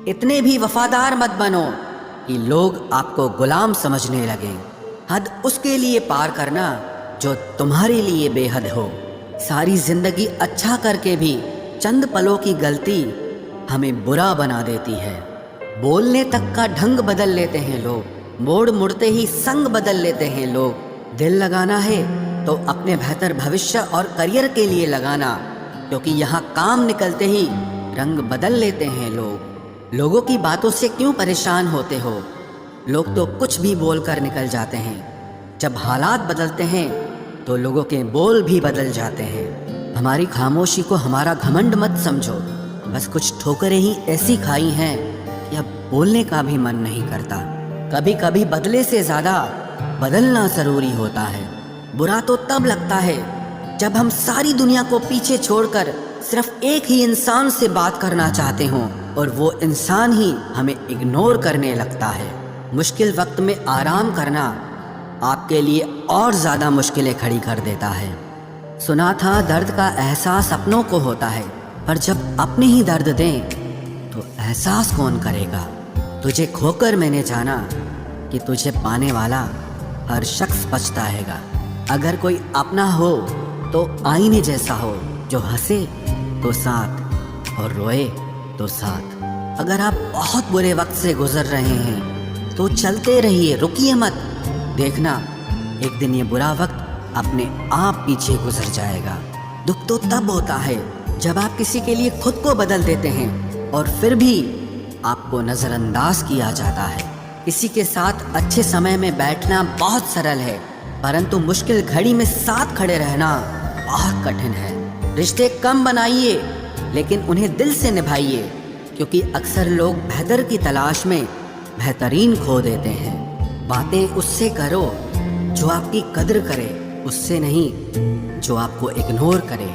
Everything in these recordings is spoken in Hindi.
इतने भी वफादार मत बनो कि लोग आपको गुलाम समझने लगें। हद उसके लिए पार करना जो तुम्हारे लिए बेहद हो। सारी जिंदगी अच्छा करके भी चंद पलों की गलती हमें बुरा बना देती है। बोलने तक का ढंग बदल लेते हैं लोग, मोड़ मुड़ते ही संग बदल लेते हैं लोग। दिल लगाना है तो अपने बेहतर भविष्य और करियर के लिए लगाना, क्योंकि यहाँ काम निकलते ही रंग बदल लेते हैं लोग। लोगों की बातों से क्यों परेशान होते हो? लोग तो कुछ भी बोलकर निकल जाते हैं। जब हालात बदलते हैं तो लोगों के बोल भी बदल जाते हैं। हमारी खामोशी को हमारा घमंड मत समझो, बस कुछ ठोकरें ही ऐसी खाई हैं कि अब बोलने का भी मन नहीं करता। कभी कभी बदले से ज़्यादा बदलना ज़रूरी होता है। बुरा तो तब लगता है जब हम सारी दुनिया को पीछे छोड़कर सिर्फ एक ही इंसान से बात करना चाहते हों और वो इंसान ही हमें इग्नोर करने लगता है। मुश्किल वक्त में आराम करना आपके लिए और ज़्यादा मुश्किलें खड़ी कर देता है। सुना था दर्द का एहसास अपनों को होता है, पर जब अपने ही दर्द दें तो एहसास कौन करेगा? तुझे खोकर मैंने जाना कि तुझे पाने वाला हर शख्स पछताएगा। अगर कोई अपना हो तो आईने जैसा हो, जो हंसे तो साथ और रोए तो साथ। अगर आप बहुत बुरे वक्त से गुजर रहे हैं तो चलते रहिए, रुकिए मत। देखना एक दिन ये बुरा वक्त अपने आप पीछे गुजर जाएगा। दुख तो तब होता है जब आप किसी के लिए खुद को बदल देते हैं और फिर भी आपको नज़रअंदाज किया जाता है। किसी के साथ अच्छे समय में बैठना बहुत सरल है, परंतु मुश्किल घड़ी में साथ खड़े रहना बहुत कठिन है। रिश्ते कम बनाइए लेकिन उन्हें दिल से निभाइए, क्योंकि अक्सर लोग बेहतर की तलाश में बेहतरीन खो देते हैं। बातें उससे करो जो आपकी कद्र करे, उससे नहीं जो आपको इग्नोर करे।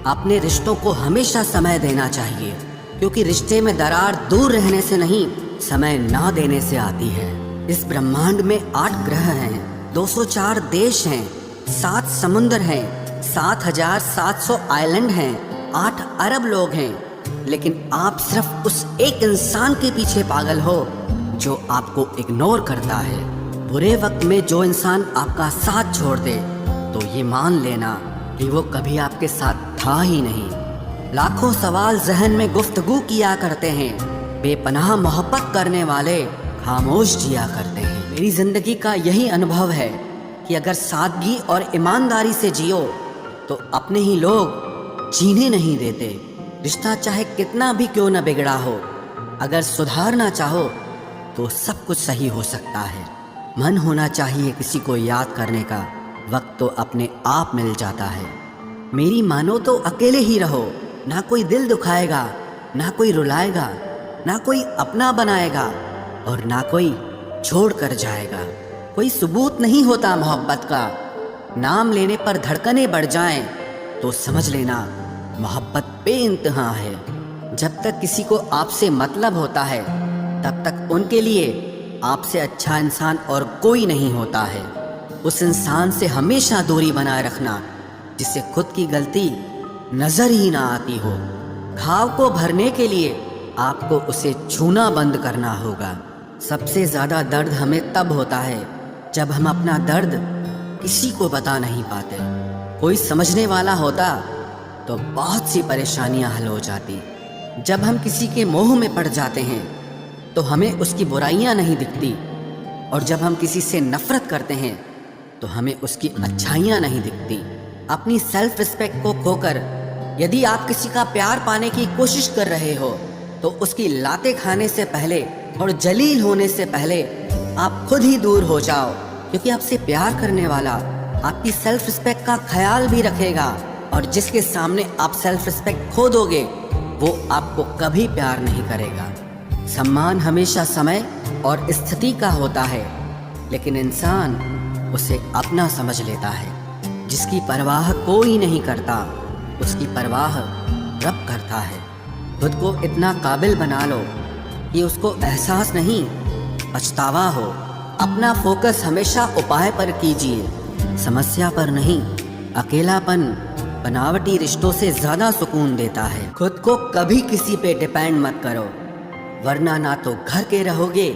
अपने रिश्तों को हमेशा समय देना चाहिए, क्योंकि रिश्ते में दरार दूर रहने से नहीं, समय ना देने से आती है। इस ब्रह्मांड में 8 ग्रह हैं, 204 देश हैं, 7 समुद्र हैं, 7,700 आइलैंड हैं, 8 अरब लोग हैं, लेकिन आप सिर्फ उस एक इंसान के पीछे पागल हो जो आपको इग्नोर करता है। बुरे वक्त में जो इंसान आपका साथ छोड़ दे तो ये मान लेना कि वो कभी आपके साथ था ही नहीं। लाखों सवाल जहन में गुफ्तगू किया करते हैं, बेपनाह मोहब्बत करने वाले खामोश जिया करते हैं। मेरी जिंदगी का यही अनुभव है कि अगर सादगी और ईमानदारी से जियो तो अपने ही लोग जीने नहीं देते। रिश्ता चाहे कितना भी क्यों न बिगड़ा हो, अगर सुधारना चाहो तो सब कुछ सही हो सकता है। मन होना चाहिए किसी को याद करने का, वक्त तो अपने आप मिल जाता है। मेरी मानो तो अकेले ही रहो, ना कोई दिल दुखाएगा, ना कोई रुलाएगा, ना कोई अपना बनाएगा और ना कोई छोड़ कर जाएगा। कोई सबूत नहीं होता मोहब्बत का, नाम लेने पर धड़कनें बढ़ जाएं तो समझ लेना मोहब्बत बेइंतहा है। जब तक किसी को आपसे मतलब होता है तब तक उनके लिए आपसे अच्छा इंसान और कोई नहीं होता है। उस इंसान से हमेशा दूरी बनाए रखना जिससे खुद की गलती नजर ही ना आती हो। घाव को भरने के लिए आपको उसे छूना बंद करना होगा। सबसे ज़्यादा दर्द हमें तब होता है जब हम अपना दर्द किसी को बता नहीं पाते। कोई समझने वाला होता तो बहुत सी परेशानियां हल हो जाती। जब हम किसी के मोह में पड़ जाते हैं तो हमें उसकी बुराइयां नहीं दिखती, और जब हम किसी से नफरत करते हैं तो हमें उसकी अच्छाइयां नहीं दिखती। अपनी सेल्फ रिस्पेक्ट को खोकर यदि आप किसी का प्यार पाने की कोशिश कर रहे हो तो उसकी लातें खाने से पहले और जलील होने से पहले आप खुद ही दूर हो जाओ, क्योंकि आपसे प्यार करने वाला आपकी सेल्फ रिस्पेक्ट का ख्याल भी रखेगा, और जिसके सामने आप सेल्फ रिस्पेक्ट खो दोगे वो आपको कभी प्यार नहीं करेगा। सम्मान हमेशा समय और स्थिति का होता है, लेकिन इंसान उसे अपना समझ लेता है। जिसकी परवाह कोई नहीं करता उसकी परवाह रब करता है। खुद को इतना काबिल बना लो कि उसको एहसास नहीं पछतावा हो। अपना फोकस हमेशा उपाय पर कीजिए, समस्या पर नहीं। अकेलापन बनावटी रिश्तों से ज़्यादा सुकून देता है। खुद को कभी किसी पे डिपेंड मत करो, वरना ना तो घर के रहोगे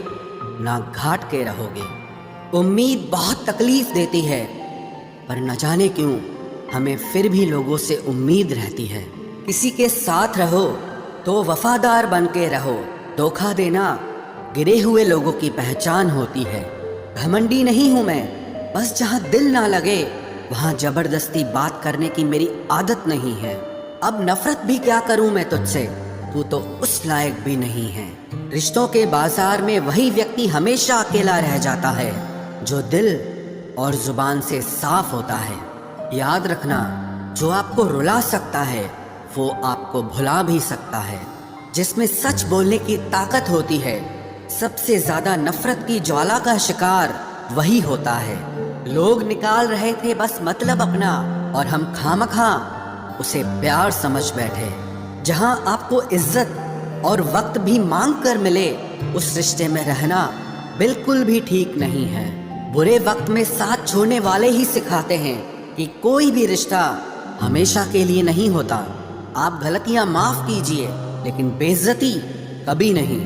ना घाट के रहोगे। उम्मीद बहुत तकलीफ देती है, पर न जाने क्यों हमें फिर भी लोगों से उम्मीद रहती है। किसी के साथ रहो तो वफादार बन के रहो। धोखा देना गिरे हुए लोगों की पहचान होती है। घमंडी नहीं हूं मैं, बस जहां दिल ना लगे वहां जबरदस्ती बात करने की मेरी आदत नहीं है। अब नफरत भी क्या करूं मैं तुझसे, तू तो उस लायक भी नहीं है। रिश्तों के बाजार में वही व्यक्ति हमेशा अकेला रह जाता है जो दिल और जुबान से साफ होता है। याद रखना, जो आपको रुला सकता है वो आपको भुला भी सकता है। जिसमें सच बोलने की ताकत होती है, सबसे ज्यादा नफरत की ज्वाला का शिकार वही होता है। लोग निकाल रहे थे बस मतलब अपना, और हम खामखा उसे प्यार समझ बैठे। जहां आपको इज्जत और वक्त भी मांग कर मिले, उस रिश्ते में रहना बिल्कुल भी ठीक नहीं है। बुरे वक्त में साथ छोड़ने वाले ही सिखाते हैं कि कोई भी रिश्ता हमेशा के लिए नहीं होता। आप गलतियां माफ कीजिए, लेकिन बेइज्जती कभी नहीं।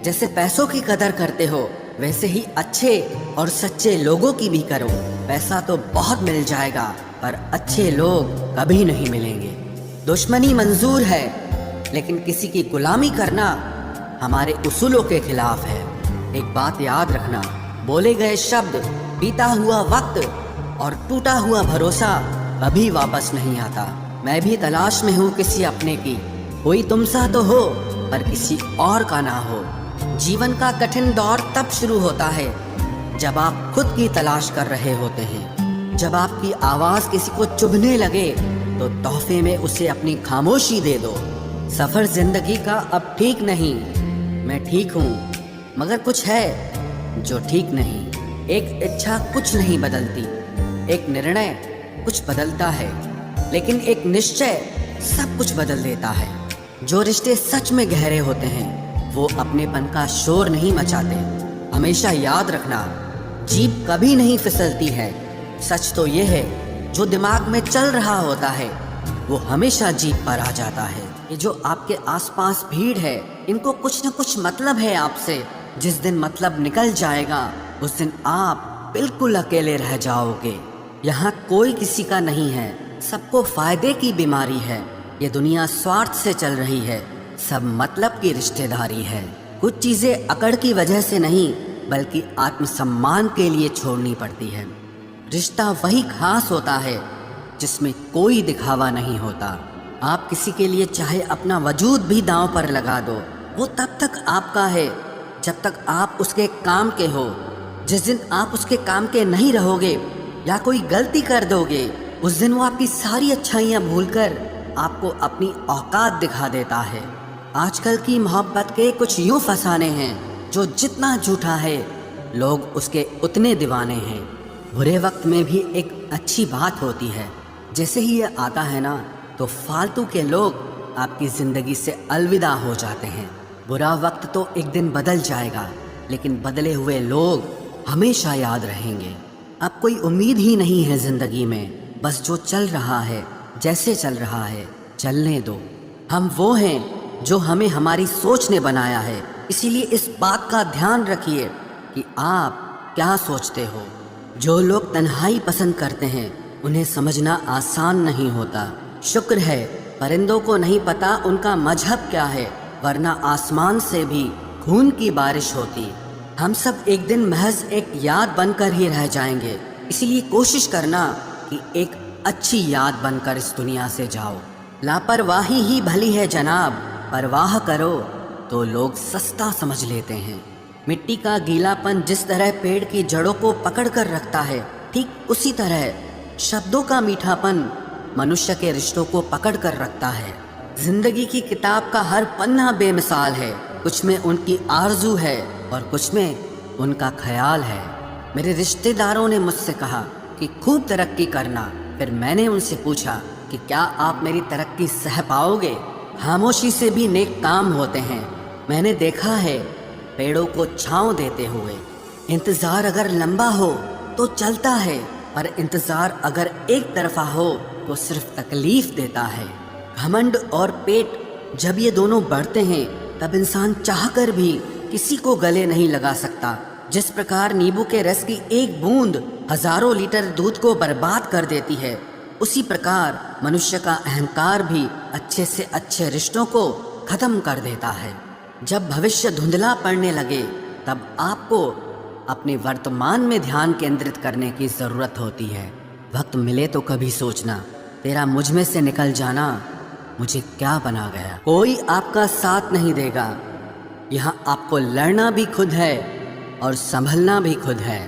जैसे पैसों की कदर करते हो, वैसे ही अच्छे और सच्चे लोगों की भी करो। पैसा तो बहुत मिल जाएगा, पर अच्छे लोग कभी नहीं मिलेंगे। दुश्मनी मंजूर है, लेकिन किसी की गुलामी करना हमारे उसूलों के खिलाफ है। एक बात याद रखना, बोले गए शब्द, बीता हुआ वक्त और टूटा हुआ भरोसा कभी वापस नहीं आता। मैं भी तलाश में हूँ किसी अपने की, कोई तुम सा तो हो पर किसी और का ना हो। जीवन का कठिन दौर तब शुरू होता है जब आप खुद की तलाश कर रहे होते हैं। जब आपकी आवाज किसी को चुभने लगे तो तोहफे में उसे अपनी खामोशी दे दो। सफर जिंदगी का अब ठीक नहीं, मैं ठीक हूँ, मगर कुछ है जो ठीक नहीं। एक इच्छा कुछ नहीं बदलती, एक निर्णय कुछ बदलता है, लेकिन एक निश्चय सब कुछ बदल देता है। जो रिश्ते सच में गहरे होते हैं वो अपनेपन का शोर नहीं मचाते। हमेशा याद रखना, जीभ कभी नहीं फिसलती है। सच तो ये है, जो दिमाग में चल रहा होता है वो हमेशा जीभ पर आ जाता है। ये जो आपके आसपास भीड़ है, इनको कुछ न कुछ मतलब है आपसे। जिस दिन मतलब निकल जाएगा उस दिन आप बिल्कुल अकेले रह जाओगे। यहाँ कोई किसी का नहीं है, सबको फायदे की बीमारी है। ये दुनिया स्वार्थ से चल रही है, सब मतलब की रिश्तेदारी है। कुछ चीजें अकड़ की वजह से नहीं, बल्कि आत्मसम्मान के लिए छोड़नी पड़ती है। रिश्ता वही खास होता है जिसमें कोई दिखावा नहीं होता। आप किसी के लिए चाहे अपना वजूद भी दांव पर लगा दो, वो तब तक आपका है जब तक आप उसके काम के हो। जिस दिन आप उसके काम के नहीं रहोगे या कोई गलती कर दोगे, उस दिन वो आपकी सारी अच्छाइयाँ भूलकर आपको अपनी औकात दिखा देता है। आजकल की मोहब्बत के कुछ यूं फसाने हैं, जो जितना झूठा है लोग उसके उतने दीवाने हैं। बुरे वक्त में भी एक अच्छी बात होती है, जैसे ही ये आता है ना, तो फालतू के लोग आपकी ज़िंदगी से अलविदा हो जाते हैं। बुरा वक्त तो एक दिन बदल जाएगा, लेकिन बदले हुए लोग हमेशा याद रहेंगे। अब कोई उम्मीद ही नहीं है ज़िंदगी में, बस जो चल रहा है, जैसे चल रहा है चलने दो। हम वो हैं जो हमें हमारी सोच ने बनाया है, इसीलिए इस बात का ध्यान रखिए कि आप क्या सोचते हो। जो लोग तन्हाई पसंद करते हैं उन्हें समझना आसान नहीं होता। शुक्र है परिंदों को नहीं पता उनका मजहब क्या है, वरना आसमान से भी खून की बारिश होती। हम सब एक दिन महज एक याद बनकर ही रह जाएंगे, इसीलिए कोशिश करना कि एक अच्छी याद बनकर इस दुनिया से जाओ। लापरवाही ही भली है जनाब, परवाह करो तो लोग सस्ता समझ लेते हैं। मिट्टी का गीलापन जिस तरह पेड़ की जड़ों को पकड़ कर रखता है, ठीक उसी तरह शब्दों का मीठापन मनुष्य के रिश्तों को पकड़ कर रखता है। जिंदगी की किताब का हर पन्ना बेमिसाल है, कुछ में उनकी आरजू है और कुछ में उनका ख्याल है। मेरे रिश्तेदारों ने मुझसे कहा कि खूब तरक्की करना, फिर मैंने उनसे पूछा कि क्या आप मेरी तरक्की सह पाओगे। खामोशी से भी नेक काम होते हैं, मैंने देखा है पेड़ों को छांव देते हुए। इंतज़ार अगर लंबा हो तो चलता है, पर इंतज़ार अगर एक तरफा हो तो सिर्फ तकलीफ देता है। घमंड और पेट जब ये दोनों बढ़ते हैं तब इंसान चाहकर भी किसी को गले नहीं लगा सकता। जिस प्रकार नींबू के रस की एक बूंद हजारों लीटर दूध को बर्बाद कर देती है, उसी प्रकार मनुष्य का अहंकार भी अच्छे से अच्छे रिश्तों को खत्म कर देता है। जब भविष्य धुंधला पड़ने लगे तब आपको अपने वर्तमान में ध्यान केंद्रित करने की ज़रूरत होती है। वक्त मिले तो कभी सोचना, तेरा मुझ में से निकल जाना मुझे क्या बना गया। कोई आपका साथ नहीं देगा। यहाँ आपको लड़ना भी खुद है और संभलना भी खुद है।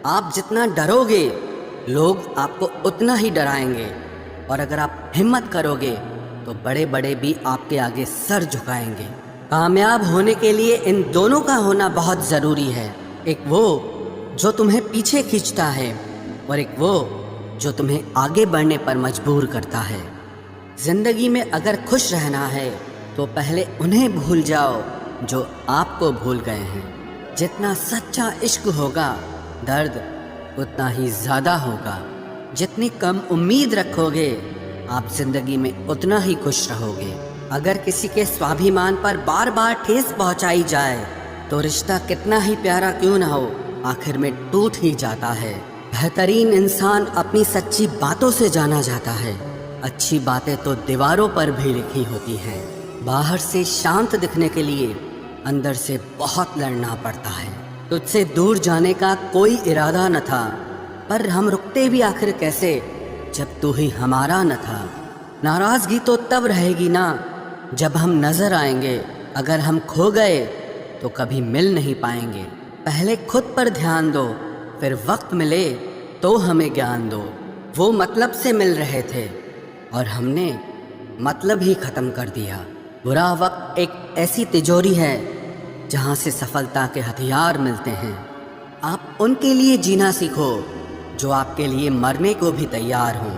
आप जितना डरोगे लोग आपको उतना ही डराएंगे, और अगर आप हिम्मत करोगे तो बड़े बड़े भी आपके आगे सर झुकाएंगे। कामयाब होने के लिए इन दोनों का होना बहुत ज़रूरी है। एक वो जो तुम्हें पीछे खींचता है और एक वो जो तुम्हें आगे बढ़ने पर मजबूर करता है। जिंदगी में अगर खुश रहना है तो पहले उन्हें भूल जाओ जो आपको भूल गए हैं। जितना सच्चा इश्क होगा दर्द उतना ही ज़्यादा होगा। जितनी कम उम्मीद रखोगे आप जिंदगी में उतना ही खुश रहोगे। अगर किसी के स्वाभिमान पर बार बार ठेस पहुंचाई जाए तो रिश्ता कितना ही प्यारा क्यों ना हो, आखिर में टूट ही जाता है। बेहतरीन इंसान अपनी सच्ची बातों से जाना जाता है। अच्छी बातें तो दीवारों पर भी लिखी होती हैं। बाहर से शांत दिखने के लिए अंदर से बहुत लड़ना पड़ता है। तुझसे दूर जाने का कोई इरादा न था, पर हम रुकते भी आखिर कैसे जब तू ही हमारा न था। नाराज़गी तो तब रहेगी ना जब हम नज़र आएंगे। अगर हम खो गए तो कभी मिल नहीं पाएंगे। पहले खुद पर ध्यान दो, फिर वक्त मिले तो हमें ज्ञान दो। वो मतलब से मिल रहे थे और हमने मतलब ही ख़त्म कर दिया। बुरा वक्त एक ऐसी तिजोरी है जहाँ से सफलता के हथियार मिलते हैं। आप उनके लिए जीना सीखो जो आपके लिए मरने को भी तैयार हों।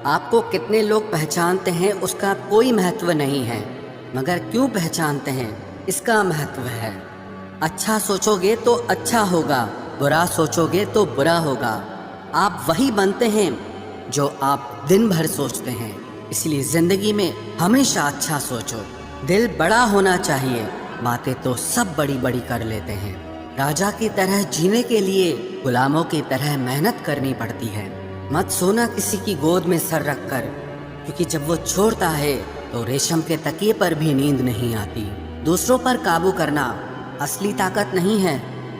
आपको कितने लोग पहचानते हैं उसका कोई महत्व नहीं है, मगर क्यों पहचानते हैं इसका महत्व है। अच्छा सोचोगे तो अच्छा होगा, बुरा सोचोगे तो बुरा होगा। आप वही बनते हैं जो आप दिन भर सोचते हैं। इसलिए ज़िंदगी में हमेशा अच्छा सोचो। दिल बड़ा होना चाहिए, बातें तो सब बड़ी बड़ी कर लेते हैं। राजा की तरह जीने के लिए गुलामों की तरह मेहनत करनी पड़ती है। मत सोना किसी की गोद में सर रखकर, क्योंकि जब वो छोड़ता है तो रेशम के तकिए पर भी नींद नहीं आती। दूसरों पर काबू करना असली ताकत नहीं है,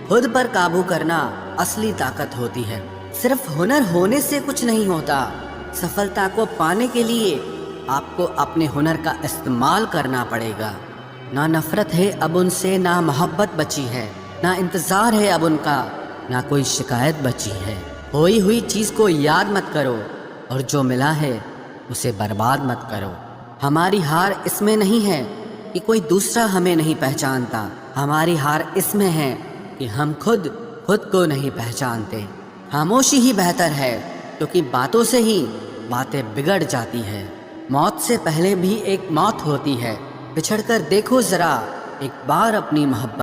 खुद पर काबू करना असली ताकत होती है। सिर्फ हुनर होने से कुछ नहीं होता। सफलता को पाने के लिए आपको अपने हुनर का इस्तेमाल करना पड़ेगा। ना नफरत है अब उनसे, ना मोहब्बत बची है, ना इंतज़ार है अब उनका, ना कोई शिकायत बची है। खोई हुई चीज़ को याद मत करो और जो मिला है उसे बर्बाद मत करो। हमारी हार इसमें नहीं है कि कोई दूसरा हमें नहीं पहचानता, हमारी हार इसमें है कि हम खुद को नहीं पहचानते। खामोशी ही बेहतर है, क्योंकि बातों से ही बातें बिगड़ जाती है। मौत से पहले भी एक मौत होती है। पिछड़ कर देखो ज़रा एक बार अपनी मोहब्बत।